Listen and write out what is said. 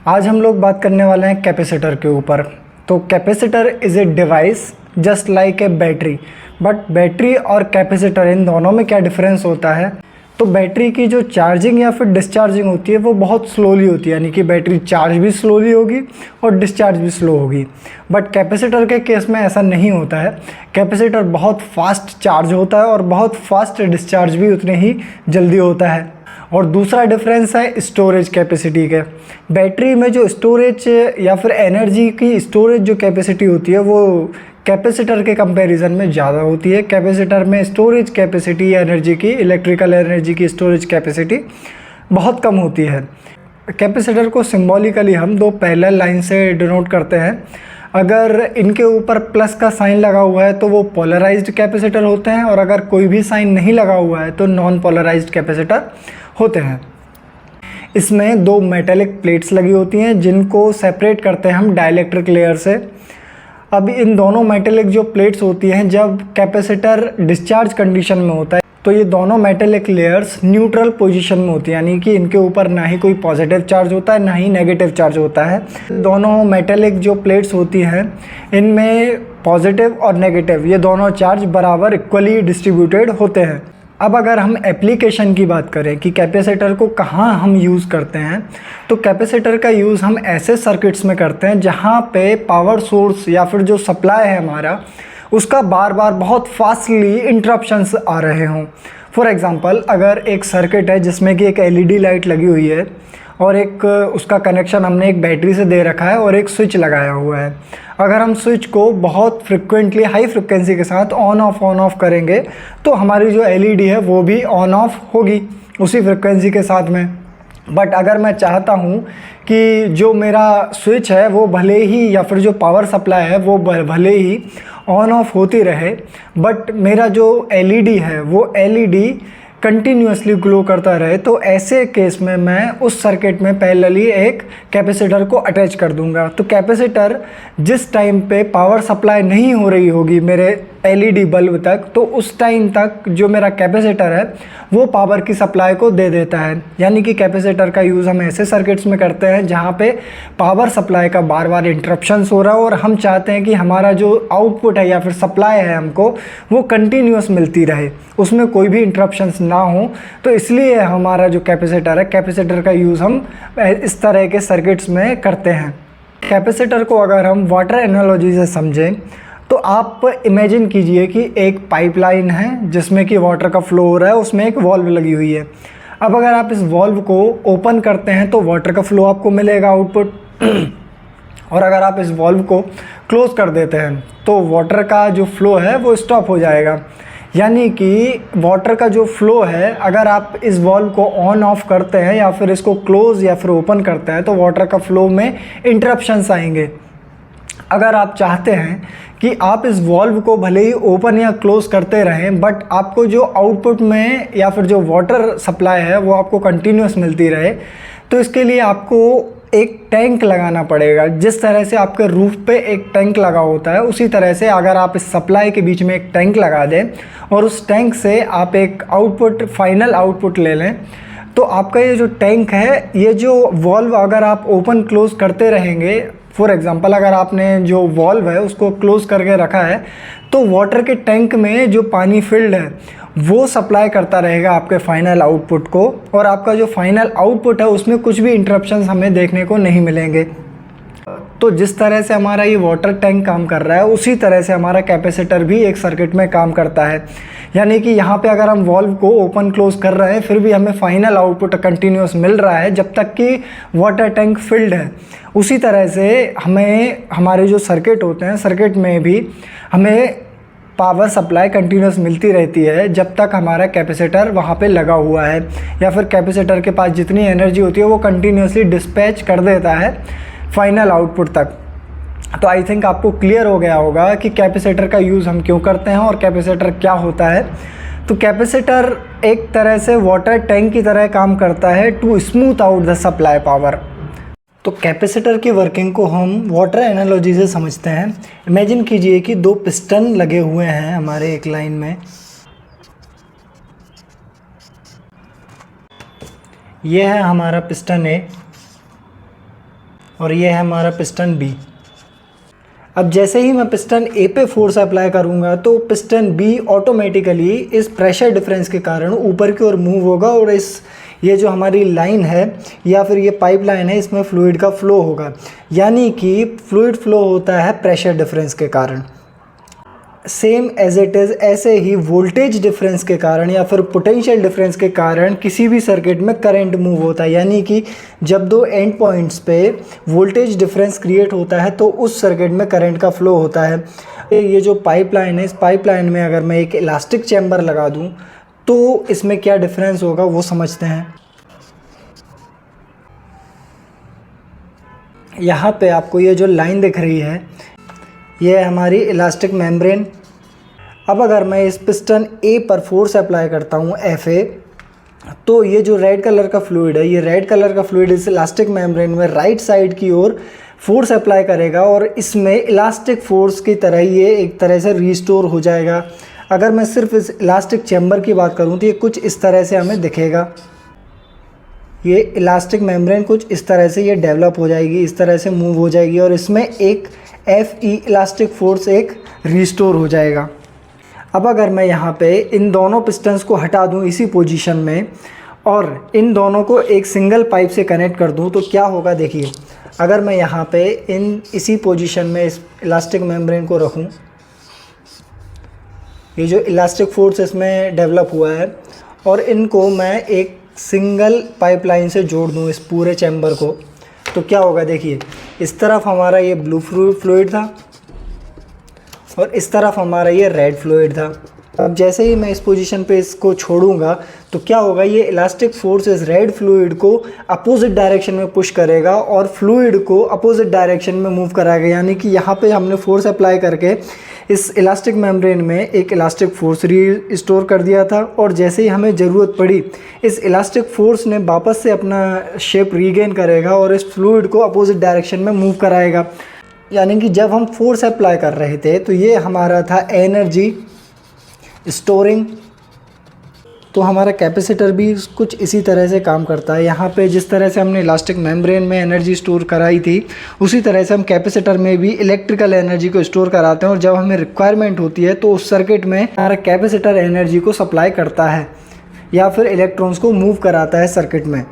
आज हम लोग बात करने वाले हैं कैपेसिटर के ऊपर। तो capacitor is a device just like a battery. But battery और कैपेसिटर इन दोनों में क्या डिफरेंस होता है? तो बैटरी की जो चार्जिंग या फिर डिस्चार्जिंग होती है वो बहुत स्लोली होती है, यानी कि बैटरी चार्ज भी स्लोली होगी और डिस्चार्ज भी स्लो होगी। बट कैपेसिटर के केस में ऐसा नहीं होता है। कैपेसिटर बहुत फास्ट चार्ज होता है और बहुत फास्ट डिस्चार्ज भी उतने ही जल्दी होता है। और दूसरा डिफरेंस है स्टोरेज कैपेसिटी के। बैटरी में जो स्टोरेज या फिर एनर्जी की स्टोरेज जो कैपेसिटी होती है वो कैपेसिटर के कंपैरिजन में ज़्यादा होती है। कैपेसिटर में स्टोरेज कैपेसिटी एनर्जी की, इलेक्ट्रिकल एनर्जी की स्टोरेज कैपेसिटी बहुत कम होती है। कैपेसिटर को सिंबॉलिकली हम दो पैरेलल लाइन से डिनोट करते हैं। अगर इनके ऊपर प्लस का साइन लगा हुआ है तो वो पोलराइज्ड कैपेसिटर होते हैं, और अगर कोई भी साइन नहीं लगा हुआ है तो नॉन पोलराइज्ड कैपेसिटर होते हैं। इसमें दो मेटेलिक प्लेट्स लगी होती हैं जिनको सेपरेट करते हैं हम डाइलेक्ट्रिक लेयर से। अब इन दोनों मेटेलिक जो प्लेट्स होती हैं, जब कैपेसिटर डिस्चार्ज कंडीशन में होता है तो ये दोनों मेटेलिक लेयर्स न्यूट्रल पोजीशन में होती है, यानी कि इनके ऊपर ना ही कोई पॉजिटिव चार्ज होता है ना ही नेगेटिव चार्ज होता है। दोनों मेटेलिक जो प्लेट्स होती हैं इनमें पॉजिटिव और नेगेटिव ये दोनों चार्ज बराबर इक्वली डिस्ट्रीब्यूटेड होते हैं। अब अगर हम एप्लीकेशन की बात करें कि कैपेसिटर को कहाँ हम यूज़ करते हैं, तो कैपेसिटर का यूज़ हम ऐसे सर्किट्स में करते हैं जहाँ पे पावर सोर्स या फिर जो सप्लाई है हमारा उसका बार बार बहुत फास्टली इंटरप्शंस आ रहे हों। फॉर एग्ज़ाम्पल, अगर एक सर्किट है जिसमें कि एक एलईडी लाइट लगी हुई है और एक उसका कनेक्शन हमने एक बैटरी से दे रखा है और एक स्विच लगाया हुआ है। अगर हम स्विच को बहुत फ्रिक्वेंटली हाई फ्रिक्वेंसी के साथ ऑन ऑफ करेंगे तो हमारी जो एलईडी है वो भी ऑन ऑफ होगी उसी फ्रिक्वेंसी के साथ में। बट अगर मैं चाहता हूँ कि जो मेरा स्विच है वो भले ही या फिर जो पावर सप्लाई है वो भले ही ऑन ऑफ होती रहे, बट मेरा जो एलईडी है वो एलईडी कंटिन्यूसली ग्लो करता रहे, तो ऐसे केस में मैं उस सर्किट में पैरेलली एक कैपेसिटर को अटैच कर दूंगा। तो कैपेसिटर जिस टाइम पे पावर सप्लाई नहीं हो रही होगी मेरे एलईडी बल्ब तक, तो उस टाइम तक जो मेरा कैपेसिटर है वो पावर की सप्लाई को दे देता है। यानी कि कैपेसिटर का यूज़ हम ऐसे सर्किट्स में करते हैं जहाँ पे पावर सप्लाई का बार बार इंटरप्शंस हो रहा है और हम चाहते हैं कि हमारा जो आउटपुट है या फिर सप्लाई है हमको वो कंटिन्यूस मिलती रहे, उसमें कोई भी इंटरप्शंस ना हो। तो इसलिए हमारा जो कैपेसिटर है, कैपेसिटर का यूज़ हम इस तरह के सर्किट्स में करते हैं। कैपेसिटर को अगर हम वाटर एनालॉजी से समझें तो आप इमेजिन कीजिए कि एक पाइपलाइन है जिसमें कि वाटर का फ्लो हो रहा है, उसमें एक वॉल्व लगी हुई है। अब अगर आप इस वॉल्व को ओपन करते हैं तो वाटर का फ्लो आपको मिलेगा आउटपुट और अगर आप इस वॉल्व को क्लोज़ कर देते हैं तो वाटर का जो फ्लो है वो स्टॉप हो जाएगा। यानी कि वाटर का जो फ्लो है, अगर आप इस वॉल्व को ऑन ऑफ करते हैं या फिर इसको क्लोज़ या फिर ओपन करते हैं तो वाटर का फ्लो में इंटरप्शंस आएंगे। अगर आप चाहते हैं कि आप इस वॉल्व को भले ही ओपन या क्लोज़ करते रहें, बट आपको जो आउटपुट में या फिर जो वाटर सप्लाई है वो आपको कंटिन्यूस मिलती रहे, तो इसके लिए आपको एक टैंक लगाना पड़ेगा। जिस तरह से आपके रूफ पे एक टैंक लगा होता है, उसी तरह से अगर आप इस सप्लाई के बीच में एक टैंक लगा दें और उस टैंक से आप एक आउटपुट, फाइनल आउटपुट ले लें, तो आपका ये जो टैंक है, ये जो वॉल्व अगर आप ओपन क्लोज़ करते रहेंगे, फॉर एग्ज़ाम्पल अगर आपने जो वॉल्व है उसको क्लोज़ करके रखा है तो वाटर के टैंक में जो पानी फिल्ड है वो सप्लाई करता रहेगा आपके फाइनल आउटपुट को, और आपका जो फाइनल आउटपुट है उसमें कुछ भी इंटरप्शंस हमें देखने को नहीं मिलेंगे। तो जिस तरह से हमारा ये वाटर टैंक काम कर रहा है उसी तरह से हमारा कैपेसिटर भी एक सर्किट में काम करता है। यानी कि यहाँ पे अगर हम वॉल्व को ओपन क्लोज़ कर रहे हैं फिर भी हमें फाइनल आउटपुट कंटिन्यूस मिल रहा है जब तक कि वाटर टैंक फिल्ड है। उसी तरह से हमें हमारे जो सर्किट होते हैं, सर्किट में भी हमें पावर सप्लाई कंटिन्यूस मिलती रहती है जब तक हमारा कैपेसिटर वहाँ पे लगा हुआ है, या फिर कैपेसिटर के पास जितनी एनर्जी होती है वो कंटिन्यूसली डिस्पैच कर देता है फाइनल आउटपुट तक। तो आई थिंक आपको क्लियर हो गया होगा कि कैपेसिटर का यूज़ हम क्यों करते हैं और कैपेसिटर क्या होता है। तो कैपेसिटर एक तरह से वाटर टैंक की तरह काम करता है to smooth out the supply power. तो कैपेसिटर की वर्किंग को हम वाटर एनालॉजी से समझते हैं। इमेजिन कीजिए कि दो पिस्टन लगे हुए हैं हमारे एक लाइन में। यह है हमारा पिस्टन ए और ये है हमारा पिस्टन बी। अब जैसे ही मैं पिस्टन ए पे फोर्स अप्लाई करूँगा तो पिस्टन बी ऑटोमेटिकली इस प्रेशर डिफरेंस के कारण ऊपर की ओर मूव होगा और ये जो हमारी लाइन है या फिर ये पाइप लाइन है, इसमें फ्लूइड का फ्लो होगा, यानी कि फ्लूइड फ्लो होता है प्रेशर डिफरेंस के कारण। सेम एज इट इज़ ऐसे ही वोल्टेज डिफरेंस के कारण या फिर पोटेंशियल डिफरेंस के कारण किसी भी सर्किट में करंट मूव होता है, यानी कि जब दो एंड पॉइंट्स पे वोल्टेज डिफरेंस क्रिएट होता है तो उस सर्किट में करंट का फ्लो होता है। ये जो पाइपलाइन है, इस पाइपलाइन में अगर मैं एक इलास्टिक चैम्बर लगा दूं तो इसमें क्या डिफरेंस होगा वो समझते हैं। यहाँ पे आपको ये जो लाइन दिख रही है ये है हमारी इलास्टिक मेम्ब्रेन। अब अगर मैं इस पिस्टन ए पर फोर्स अप्लाई करता हूँ FA, तो ये जो रेड कलर का फ्लूइड है, ये रेड कलर का फ्लूइड इस इलास्टिक मेम्ब्रेन में राइट साइड की ओर फोर्स अप्लाई करेगा और इसमें इलास्टिक फोर्स की तरह ये एक तरह से रीस्टोर हो जाएगा। अगर मैं सिर्फ इस इलास्टिक चैम्बर की बात करूँ तो ये कुछ इस तरह से हमें दिखेगा। ये इलास्टिक मेम्ब्रेन कुछ इस तरह से ये डेवलप हो जाएगी, इस तरह से मूव हो जाएगी और इसमें एक FE इलास्टिक फोर्स एक रीस्टोर हो जाएगा। अब अगर मैं यहाँ पे इन दोनों पिस्टन्स को हटा दूँ इसी पोजीशन में और इन दोनों को एक सिंगल पाइप से कनेक्ट कर दूँ तो क्या होगा देखिए। अगर मैं यहाँ पे इसी पोजीशन में इस इलास्टिक मेम्ब्रेन को रखूँ, ये जो इलास्टिक फोर्स इसमें डेवलप हुआ है और इनको मैं एक सिंगल पाइपलाइन से जोड़ दूँ इस पूरे चैम्बर को, तो क्या होगा देखिए। इस तरफ हमारा ये ब्लू फ्लूइड था और इस तरफ हमारा ये रेड फ्लूइड था। अब जैसे ही मैं इस पोजीशन पे इसको छोड़ूंगा तो क्या होगा, ये इलास्टिक फोर्स इस रेड फ्लूइड को अपोजिट डायरेक्शन में पुश करेगा और फ्लूइड को अपोजिट डायरेक्शन में मूव कराएगा, यानी कि यहाँ पे हमने फोर्स अप्लाई करके इस इलास्टिक मेम्ब्रेन में एक इलास्टिक फोर्स रिस्टोर कर दिया था और जैसे ही हमें ज़रूरत पड़ी इस इलास्टिक फोर्स ने वापस से अपना शेप रीगेन करेगा और इस फ्लूइड को अपोजिट डायरेक्शन में मूव कराएगा। यानी कि जब हम फोर्स अप्लाई कर रहे थे तो ये हमारा था एनर्जी स्टोरिंग। तो हमारा कैपेसिटर भी कुछ इसी तरह से काम करता है। यहाँ पे जिस तरह से हमने इलास्टिक मेम्ब्रेन में एनर्जी स्टोर कराई थी उसी तरह से हम कैपेसिटर में भी इलेक्ट्रिकल एनर्जी को स्टोर कराते हैं और जब हमें रिक्वायरमेंट होती है तो उस सर्किट में हमारा कैपेसिटर एनर्जी को सप्लाई करता है या फिर इलेक्ट्रॉन्स को मूव कराता है सर्किट में।